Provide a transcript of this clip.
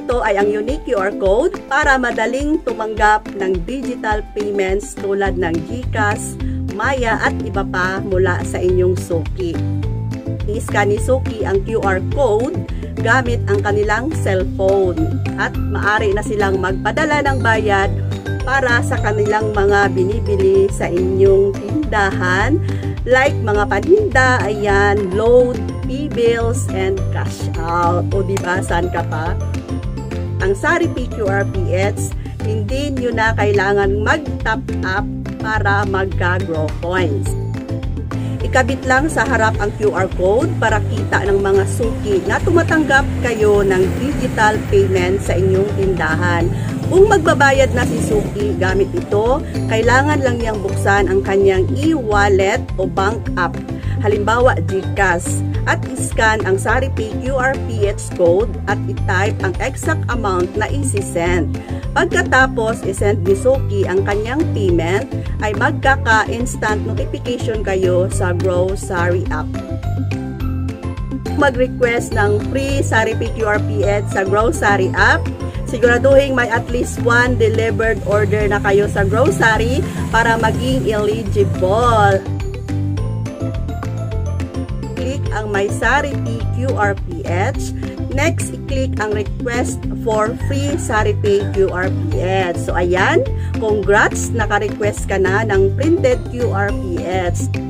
Ito ay ang unique QR code para madaling tumanggap ng digital payments tulad ng GCash, Maya at iba pa mula sa inyong suki. I-scan ni suki ang QR code gamit ang kanilang cellphone at maaari na silang magpadala ng bayad para sa kanilang mga binibili sa inyong tindahan like mga paninda, ayan, load, P-bills, and cash out. O diba, saan ka pa? Ang Saripay QRPH, hindi nyo na kailangan mag-top up para magka-grow points. Ikabit lang sa harap ang QR code para kita ng mga suki na tumatanggap kayo ng digital payment sa inyong tindahan. Kung magbabayad na si suki gamit ito, kailangan lang niyang buksan ang kanyang e-wallet o bank app. Halimbawa, GCash, at iscan ang Saripay QRPH code at i-type ang exact amount na isi-send. Pagkatapos i-send ni suki ang kanyang payment, ay magkaka-instant notification kayo sa grocery app. Mag-request ng free Saripay QRPH sa grocery app, siguraduhin may at least one delivered order na kayo sa grocery para maging eligible. Click ang My Saripay QRPH. Next, i-click ang request for free Saripay QRPH. So, ayan, congrats, naka-request ka na ng printed QRPH.